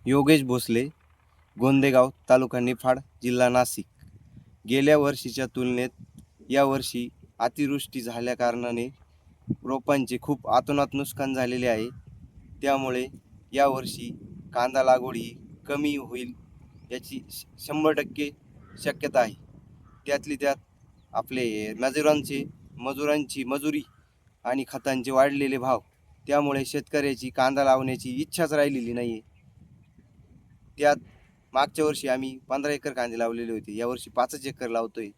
योगेश भोसले, गोंदेगाव, तालुका निफाड, जिल्हा नाशिक. गेल्या वर्षीच्या तुलनेत यावर्षी अतिवृष्टी झाल्या कारणाने रोपांचे खूप अतोनात नुकसान झालेले आहे. त्यामुळे यावर्षी कांदा लागवड ही कमी होईल याची 100% शक्यता आहे. त्यातली त्यात आपले मजुरांची मजुरी आणि खतांचे वाढलेले भाव, त्यामुळे शेतकऱ्याची कांदा लावण्याची इच्छाच राहिलेली नाही आहे. त्यात मागच्या वर्षी आम्ही 15 एकर कांदे लावलेले होते, यावर्षी 5 एकर लावतोय.